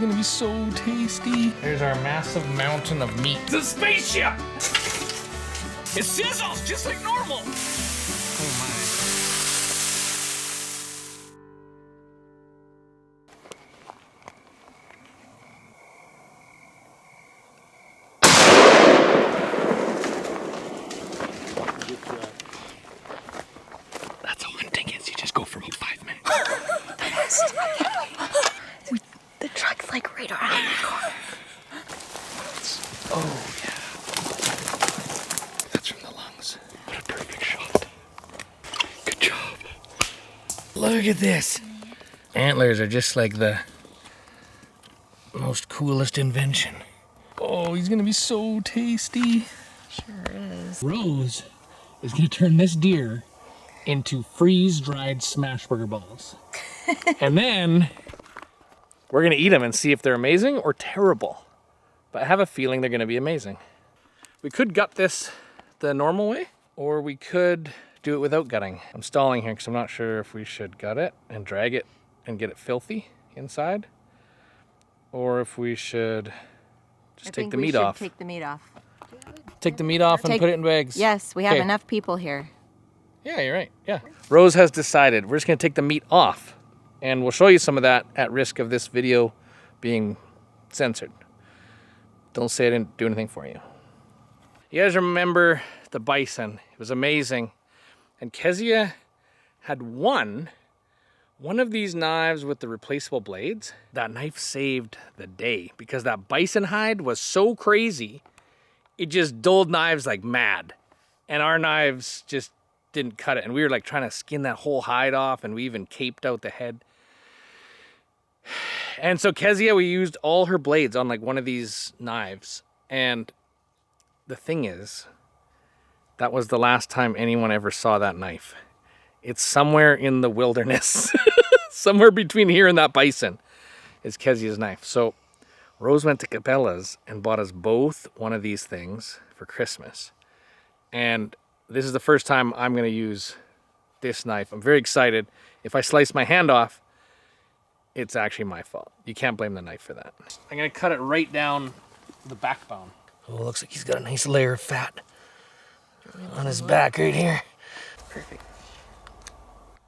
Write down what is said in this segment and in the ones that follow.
gonna be so tasty. There's our massive mountain of meat. It's a spaceship! It sizzles just like normal! Oh my. That's all I'm thinking is you just go for about 5 minutes. The truck's like right around the corner. Oh, yeah. That's from the lungs. What a perfect shot. Good job. Look at this. Antlers are just like the most coolest invention. Oh, he's gonna be so tasty. Sure is. Rose is gonna turn this deer into freeze-dried smash burger balls. And then we're gonna eat them and see if they're amazing or terrible. But I have a feeling they're gonna be amazing. We could gut this the normal way, or we could do it without gutting. I'm stalling here because I'm not sure if we should gut it and drag it and get it filthy inside, or if we should just take the meat off. Take the meat off. Take the meat off and put it in bags. Yes, we have Okay. enough people here. Yeah, you're right. Yeah. Rose has decided we're just going to take the meat off, and we'll show you some of that at risk of this video being censored. Don't say I didn't do anything for you. You guys remember the bison? It was amazing. And Kezia had one of these knives with the replaceable blades. That knife saved the day because that bison hide was so crazy. It just dulled knives like mad. And our knives just didn't cut it. And we were like trying to skin that whole hide off, and we even caped out the head. And so Kezia, we used all her blades on like one of these knives. And the thing is, that was the last time anyone ever saw that knife. It's somewhere in the wilderness. Somewhere between here and that bison is Kezia's knife. So Rose went to Cabela's and bought us both one of these things for Christmas. And this is the first time I'm going to use this knife. I'm very excited. If I slice my hand off, it's actually my fault. You can't blame the knife for that. I'm going to cut it right down the backbone. Oh, looks like he's got a nice layer of fat on his back right here. Perfect.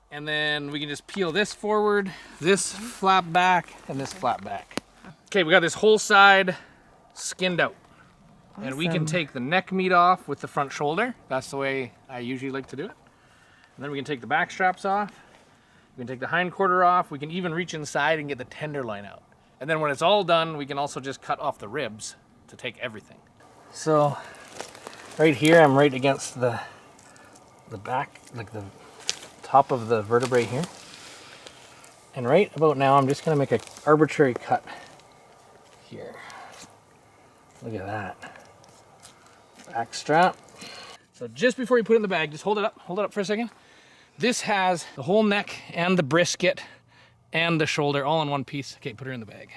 And then we can just peel this forward, this flap back, and this flap back. Okay, we got this whole side skinned out. Awesome. And we can take the neck meat off with the front shoulder. That's the way I usually like to do it. And then we can take the back straps off. We can take the hind quarter off. We can even reach inside and get the tenderloin out. And then when it's all done, we can also just cut off the ribs to take everything. So right here, I'm right against the back, like the top of the vertebrae here. And right about now, I'm just gonna make an arbitrary cut here. Look at that. Back strap. So just before you put it in the bag, just hold it up for a second. This has the whole neck and the brisket and the shoulder all in one piece. Okay, put her in the bag.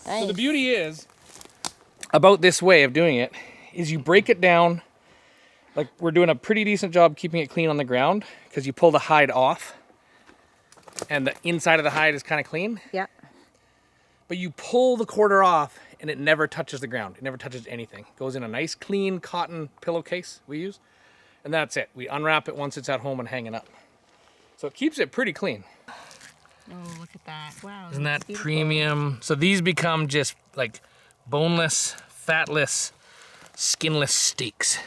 Nice. So the beauty is about this way of doing it is you break it down. Like, we're doing a pretty decent job keeping it clean on the ground because you pull the hide off and the inside of the hide is kind of clean. Yeah. But you pull the quarter off and it never touches the ground. It never touches anything. It goes in a nice clean cotton pillowcase we use. And that's it. We unwrap it once it's at home and hang it up. So it keeps it pretty clean. Oh, look at that. Wow. Isn't that premium? So these become just like boneless, fatless, skinless steaks.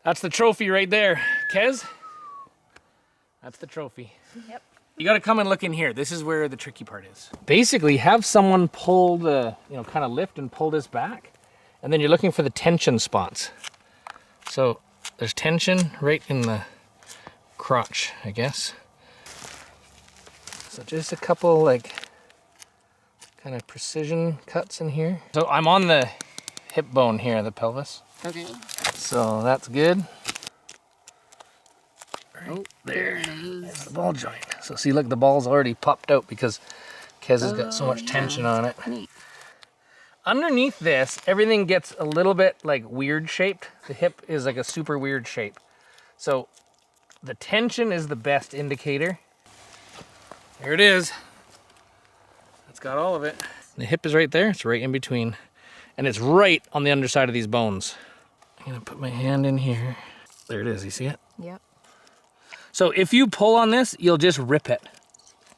That's the trophy right there. Kez? That's the trophy. Yep. You gotta come and look in here. This is where the tricky part is. Basically, have someone pull the, kind of lift and pull this back. And then you're looking for the tension spots. So there's tension right in the crotch, I guess. So just a couple kind of precision cuts in here. So I'm on the hip bone here, the pelvis. Okay. So that's good. Right Oh, there. There's the ball joint. So see, look, the ball's already popped out because Kez has got so much tension on it. Neat. Underneath this, everything gets a little bit weird shaped. The hip is like a super weird shape. So the tension is the best indicator. There it is. It's got all of it. The hip is right there. It's right in between. And it's right on the underside of these bones. I'm gonna put my hand in here. There it is, you see it? Yep. So if you pull on this, you'll just rip it.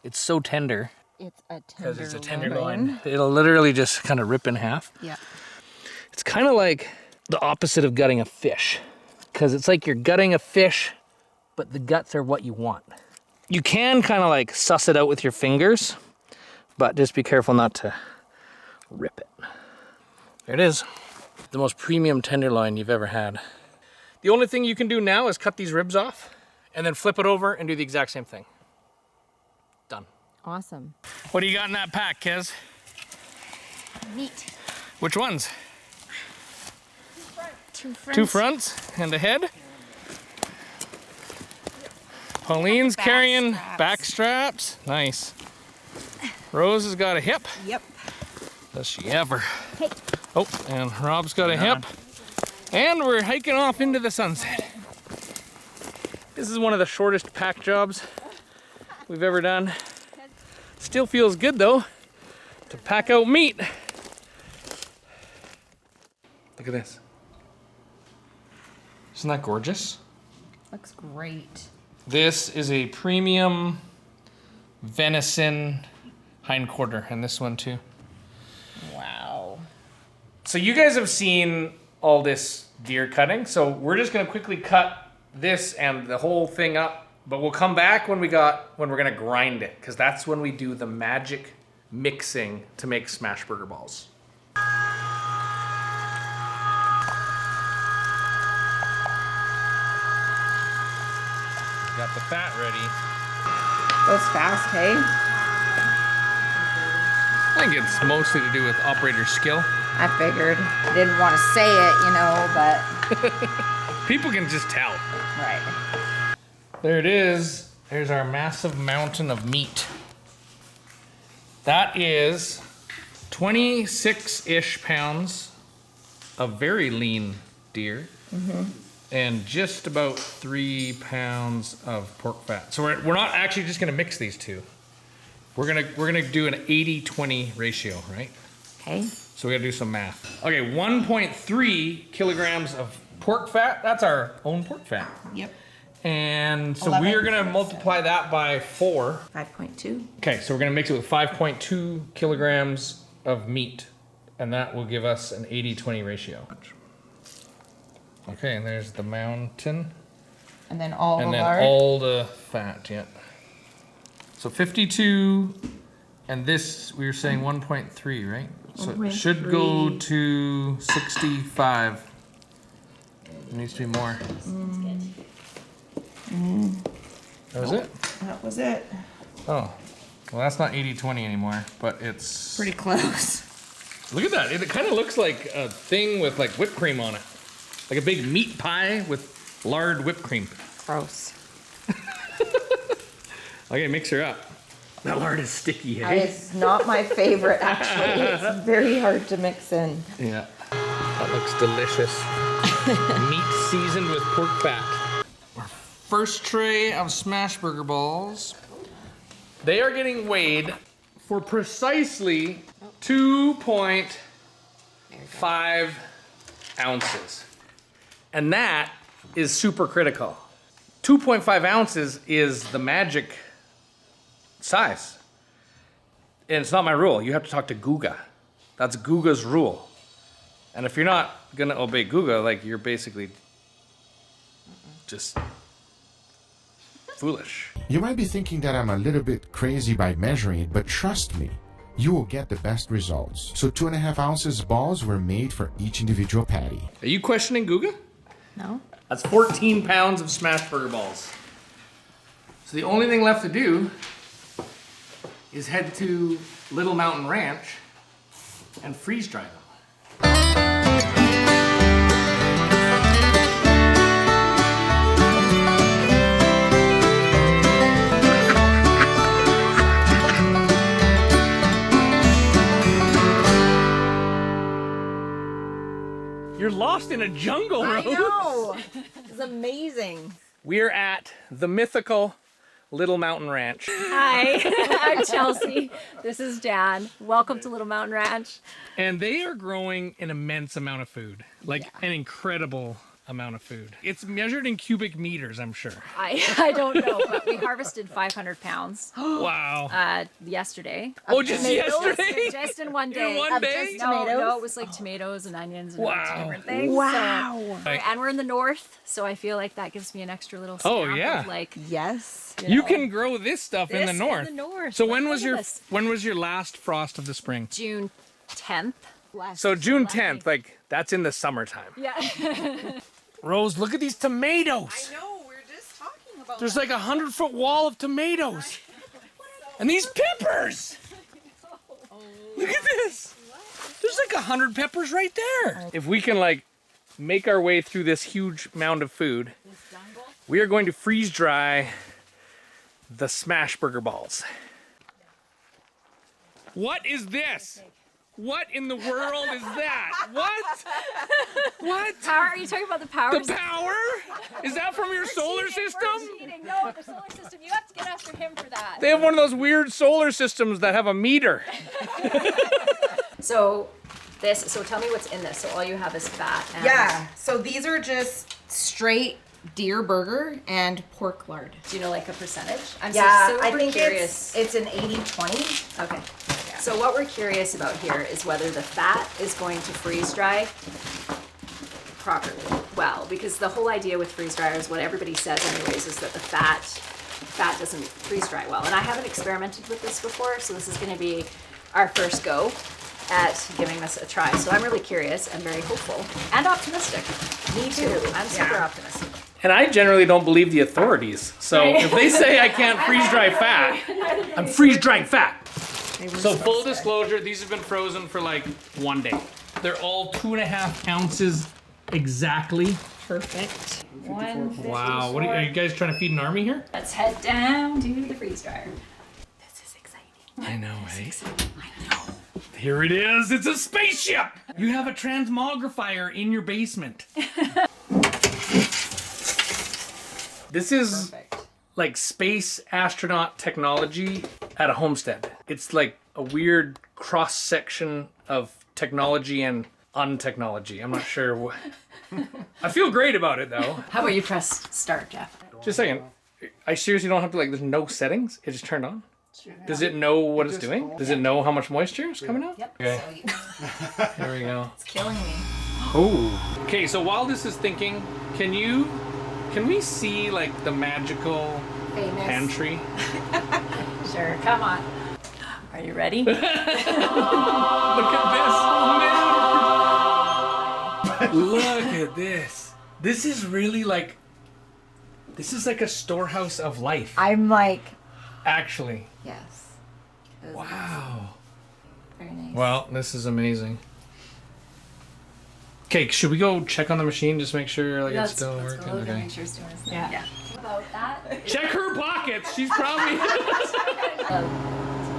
It's so tender. It's a Because it's a tenderloin. tenderloin. It'll literally just kind of rip in half. Yeah. It's kind of like the opposite of gutting a fish. Because it's like you're gutting a fish, but the guts are what you want. You can kind of like suss it out with your fingers, but just be careful not to rip it. There it is. The most premium tenderloin you've ever had. The only thing you can do now is cut these ribs off and then flip it over and do the exact same thing. Done. Awesome. What do you got in that pack, Kez? Meat. Which ones? Two fronts. Two fronts and a head. Pauline's Back carrying straps. back straps. Nice. Rose has got a hip. Yep. Does she ever? Hey. Oh, and Rob's got a hip. And we're hiking off into the sunset. This is one of the shortest pack jobs we've ever done. Still feels good though to pack out meat. Look at this. Isn't that gorgeous? Looks great. This is a premium venison hindquarter, and this one too. Wow. So you guys have seen all this deer cutting, so we're just gonna quickly cut this and the whole thing up, but we'll come back when we're gonna grind it, because that's when we do the magic mixing to make smash burger balls. Got the fat ready. Goes fast, hey? I think it's mostly to do with operator skill. I figured. I didn't want to say it, you know, but... People can just tell. Right. There it is. There's our massive mountain of meat. That is 26-ish pounds of very lean deer. And just about 3 pounds of pork fat. So we're not actually just gonna mix these two. We're gonna do an 80-20 ratio, right? Okay. So we gotta do some math. Okay, 1.3 kilograms of pork fat. That's our own pork fat. Yep. And so we are gonna multiply that by 4. 5.2. Okay, so we're gonna mix it with 5.2 kilograms of meat. And that will give us an 80-20 ratio. Okay, and there's the mountain. And then all And the then lard. all the fat, yeah. So 52, and this, we were saying 1.3, right? So it should go to 65. It needs to be more. That was it? That was it. Oh, well that's not 80-20 anymore, but it's... Pretty close. Look at that, it kind of looks like a thing with like whipped cream on it. Like a big meat pie with lard whipped cream. Gross. Okay, mix her up. That lard is sticky, eh? It's not my favorite, actually. It's very hard to mix in. Yeah. That looks delicious. Meat seasoned with pork fat. Our first tray of smash burger balls. They are getting weighed for precisely 2.5 ounces. And that is super critical. 2.5 ounces is the magic size. And it's not my rule. You have to talk to Guga. That's Guga's rule. And if you're not gonna obey Guga, like you're basically just foolish. You might be thinking that I'm a little bit crazy by measuring it, but trust me, you will get the best results. So 2.5 ounces balls were made for each individual patty. Are you questioning Guga? No? That's 14 pounds of smash burger balls. So the only thing left to do is head to Little Mountain Ranch and freeze dry them. You're lost in a jungle, Rose. I know. It's amazing. We're at the mythical Little Mountain Ranch. Hi, I'm Chelsea. This is Dan. Welcome to Little Mountain Ranch. And they are growing an immense amount of food, like an incredible amount of food. It's measured in cubic meters, I'm sure. I don't know, but we harvested 500 pounds Wow. yesterday. Oh, just Tomatoes, yesterday? Just in one day. one day? No, it was like tomatoes and onions and different things. Wow. So, and we're in the north, so I feel like that gives me an extra little Oh, stamp yeah. of like Yes. You can grow this stuff in the This north. in the north. So Like, when was look at your this. when was your last frost of the spring? June 10th. So June 10th, like that's in the summertime. Yeah. Rose, look at these tomatoes. know, we're just talking about There's like 100-foot wall of tomatoes. And these peppers. Look at this. There's like 100 peppers right there. If we can like make our way through this huge mound of food, we are going to freeze dry the smash burger balls. What is this? What in the world is that? What? What? Power? Are you talking about the power? The power? Is that from your solar system? No, the solar system. You have to get after him for that. They have one of those weird solar systems that have a meter. So tell me what's in this. So all you have is fat. And Yeah. So these are just straight deer burger and pork lard. Do you know like a percentage? I'm Yeah, so super I think curious. it's an 80-20. Okay. So what we're curious about here is whether the fat is going to freeze dry properly. Well, because the whole idea with freeze dryers, what everybody says anyways, is that the fat doesn't freeze dry well. And I haven't experimented with this before, so this is going to be our first go at giving this a try. So I'm really curious and very hopeful and optimistic. Me too. I'm super optimistic. And I generally don't believe the authorities. So if they say I can't freeze dry fat, I'm freeze drying fat. So full disclosure, these have been frozen for like 1 day. They're all 2.5 ounces exactly. Perfect. Wow, what are you guys trying to feed an army here? Let's head down to the freeze dryer. This is exciting. I know, right? I know. Here it is. It's a spaceship. You have a transmogrifier in your basement. This is like space astronaut technology at a homestead. It's like a weird cross section of technology and untechnology. I'm not sure what. I feel great about it though. How about you press start, Jeff? Just a second. I seriously don't have to like, there's no settings. It just turned on. Does it know what it's doing? Does it know how much moisture is coming out? Yep. Okay. So Here we go. it's killing me. Oh. Okay, so while this is thinking, can we see like the magical Famous. pantry? Sure, come on. Are you ready? Look at this. Look at this. This is really like, this is like a storehouse of life. I'm like, Actually. yes. Wow. Very nice. Well, this is amazing. Okay, should we go check on the machine just make sure like it's still working? Okay. Make sure it's doing its thing. Yeah. About that. Check her pockets. She's probably.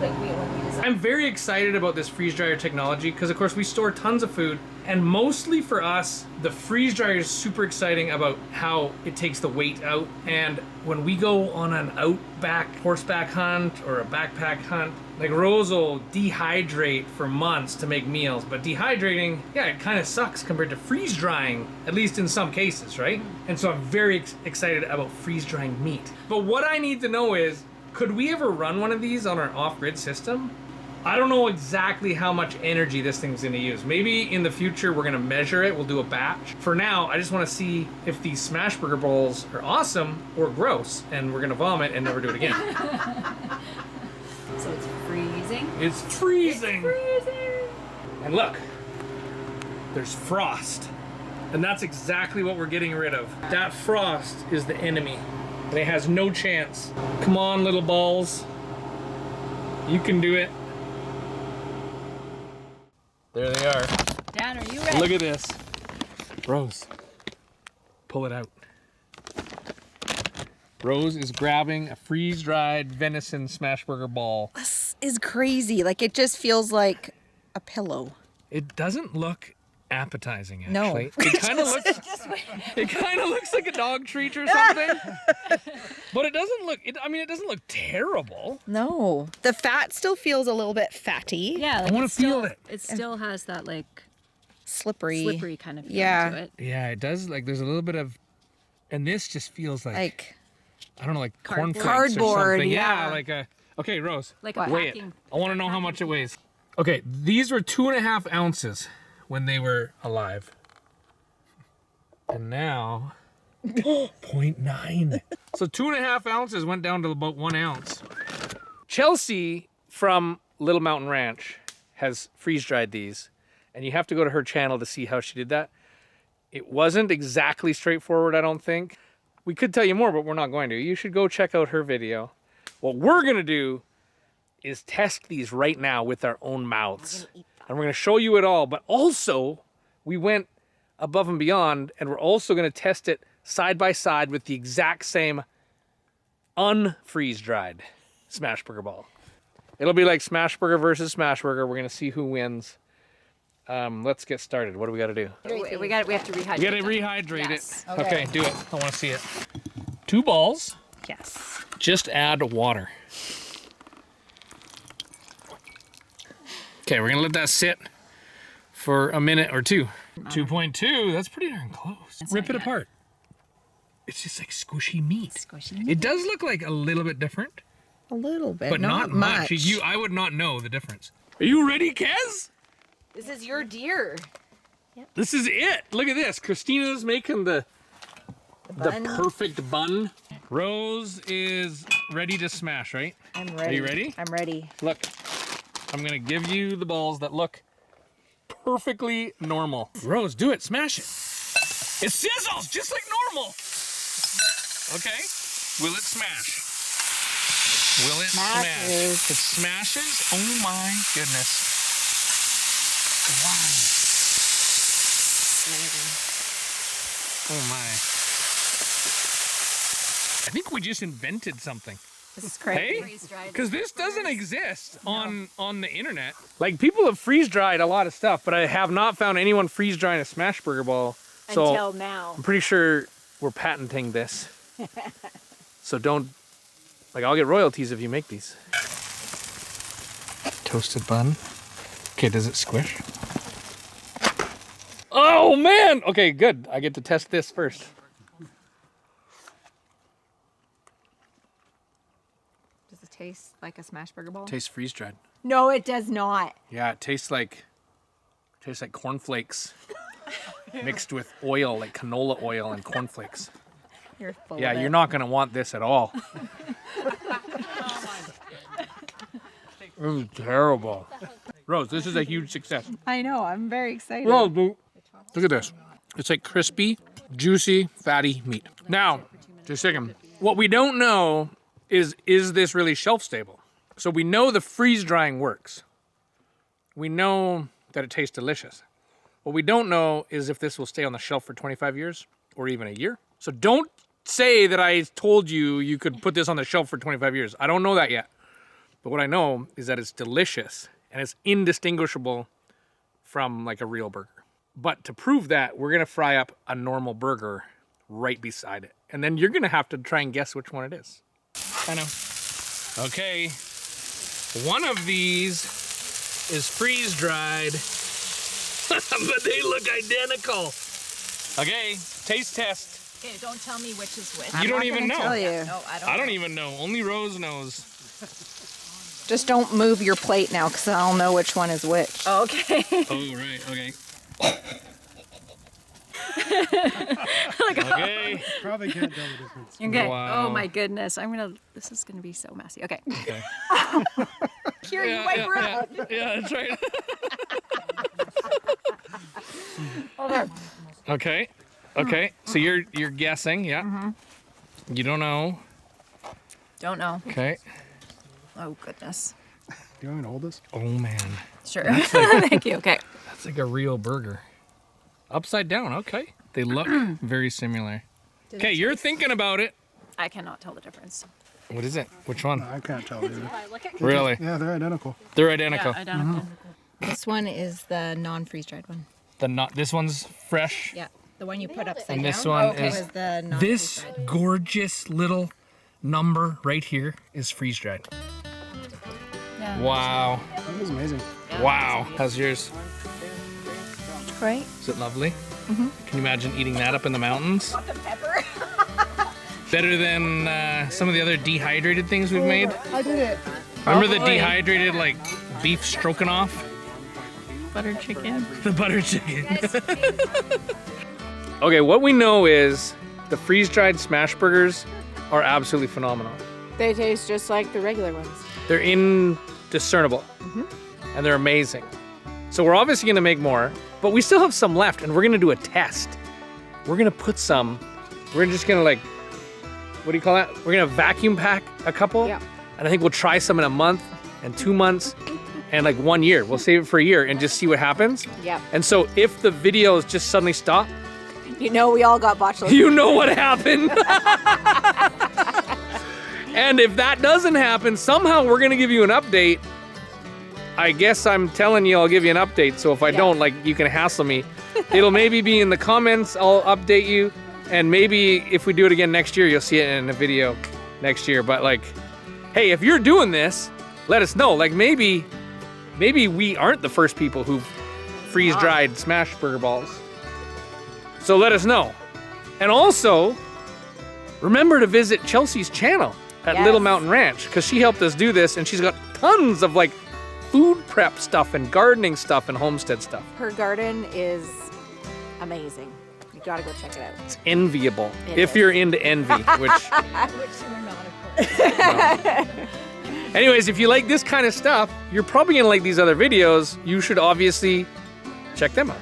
Like when we design. I'm very excited about this freeze dryer technology because, of course, we store tons of food, and mostly for us, the freeze dryer is super exciting about how it takes the weight out. And when we go on an outback horseback hunt or a backpack hunt, like Rose will dehydrate for months to make meals, but dehydrating, yeah, it kind of sucks compared to freeze drying, at least in some cases, right? And so I'm very excited about freeze drying meat. But what I need to know is, could we ever run one of these on our off-grid system? I don't know exactly how much energy this thing's gonna use. Maybe in the future we're gonna measure it, we'll do a batch. For now, I just wanna see if these smash burger bowls are awesome or gross, and we're gonna vomit and never do it again. So it's freezing. It's freezing! Freezing. And look, there's frost. And that's exactly what we're getting rid of. That frost is the enemy, and it has no chance. Come on, little balls. You can do it. There they are. Dan, are you ready? Look at this. Rose, pull it out. Rose is grabbing a freeze-dried venison smash burger ball. This is crazy. Like, it just feels like a pillow. It doesn't look appetizing, No. actually. It kind of looks like a dog treat or something. But it doesn't look, it doesn't look terrible. No. The fat still feels a little bit fatty. Yeah, I want to feel it. It still has that like Slippery. kind of feeling Yeah. to it. Yeah, it does. Like, there's a little bit of, and this just feels like I don't know, like cornflakes Cardboard, or something. yeah. Like a, okay, Rose, Like a weigh it. packing. I want to know how much it weighs. Okay, these were 2.5 ounces when they were alive. And now, 0.9. So 2.5 ounces went down to about 1 ounce. Chelsea from Little Mountain Ranch has freeze-dried these. And you have to go to her channel to see how she did that. It wasn't exactly straightforward, I don't think. We could tell you more, but we're not going to. You should go check out her video. What we're gonna do is test these right now with our own mouths. And we're gonna show you it all, but also we went above and beyond, and we're also gonna test it side by side with the exact same unfreeze-dried smash burger ball. It'll be like smash burger versus smash burger. We're gonna see who wins. Let's get started. What do we got to do? We have to rehydrate. We got to rehydrate Yes. it. Okay, do it. I want to see it. 2 balls. Yes. Just add water. Okay, we're gonna let that sit for a minute or two. 2.2. That's pretty darn close. Rip it apart. It's just like squishy meat. Squishy. It does look like a little bit different, A little bit, but not much. I would not know the difference. Are you ready, Kez? This is your deer. This is it. Look at this. Christina's making the bun. perfect bun. Rose is ready to smash, right? I'm ready. Are you ready? I'm ready. Look, I'm gonna give you the balls that look perfectly normal. Rose, do it. Smash it. It sizzles just like normal. Okay. Will it smash? Will it Smashes. smash? It smashes? Oh my goodness. Wow. Oh my. I think we just invented something. This is crazy. Hey? Because this doesn't exist on the internet. Like, people have freeze-dried a lot of stuff, but I have not found anyone freeze-drying a smash burger ball. So Until now. I'm pretty sure we're patenting this. So don't, like, I'll get royalties if you make these. Toasted bun. Okay, does it squish? Oh man! Okay, good. I get to test this first. Does it taste like a smash burger ball? Tastes freeze-dried. No, it does not. Yeah, it tastes like cornflakes mixed with oil, like canola oil and cornflakes. You're full Yeah, of it. you're not gonna want this at all. It was terrible. Rose, this is a huge success. I know. I'm very excited. Rose, look at this. It's like crispy, juicy, fatty meat. Now, just a second. What we don't know is this really shelf stable? So we know the freeze drying works. We know that it tastes delicious. What we don't know is if this will stay on the shelf for 25 years or even a year. So don't say that I told you you could put this on the shelf for 25 years. I don't know that yet. But what I know is that it's delicious and it's indistinguishable from like a real burger. But to prove that, we're gonna fry up a normal burger right beside it. And then you're gonna have to try and guess which one it is. I know. Okay. One of these is freeze-dried, but they look identical. Okay, taste test. Okay, don't tell me which is which. You don't not even gonna know. tell you. No, I don't even know. Only Rose knows. Just don't move your plate now, because I'll know which one is which. Okay. Oh, right, okay. Like, Okay. Probably can't tell the difference. okay. Wow. Oh my goodness. This is gonna be so messy. Okay. Okay. Here, you wipe her out. Yeah, that's right. Okay. Okay. So you're guessing, yeah. You don't know. Don't know. Okay. Oh goodness. Do you want me to hold this? Oh man. Sure. Thank you. Okay. That's like a real burger. Upside down, okay. They look very similar. Okay, you're thinking about it. I cannot tell the difference. What is it? Which one? I can't tell either. Really? Yeah, they're identical. They're identical. Yeah, identical. This one is the non-freeze-dried one. This one's fresh. Yeah, the one you put upside And this down. one Okay. is Was the not this freeze-dried. gorgeous little number right here is freeze dried. Yeah. Wow. That was amazing. Wow. How's yours? Right. Is it lovely? Can you imagine eating that up in the mountains? Pepper. Better than some of the other dehydrated things we've made. I did it. Remember the dehydrated like beef stroganoff? Butter chicken. The butter chicken. Okay, what we know is the freeze-dried smash burgers are absolutely phenomenal. They taste just like the regular ones. They're indiscernible, and they're amazing. So we're obviously gonna make more, but we still have some left, and we're gonna do a test. We're gonna put some, we're just gonna like, what do you call that? We're gonna vacuum pack a couple, Yeah. and I think we'll try some in a month, and 2 months, and like 1 year. We'll save it for a year and just see what happens. Yep. And so if the videos just suddenly stop, You know we all got botulism. you know what happened. And if that doesn't happen, somehow we're gonna give you an update. I guess I'm telling you I'll give you an update, so if I don't, like, you can hassle me. It'll maybe be in the comments, I'll update you, and maybe if we do it again next year, you'll see it in a video next year. But like, hey, if you're doing this, let us know. Like maybe we aren't the first people who've freeze-dried smash burger balls. So let us know. And also, remember to visit Chelsea's channel at Yes. Little Mountain Ranch, because she helped us do this, and she's got tons of like food prep stuff and gardening stuff and homestead stuff. Her garden is amazing. You gotta go check it out. It's enviable It if is. you're into envy, which anyways, if you like this kind of stuff, you're probably gonna like these other videos. You should obviously check them out.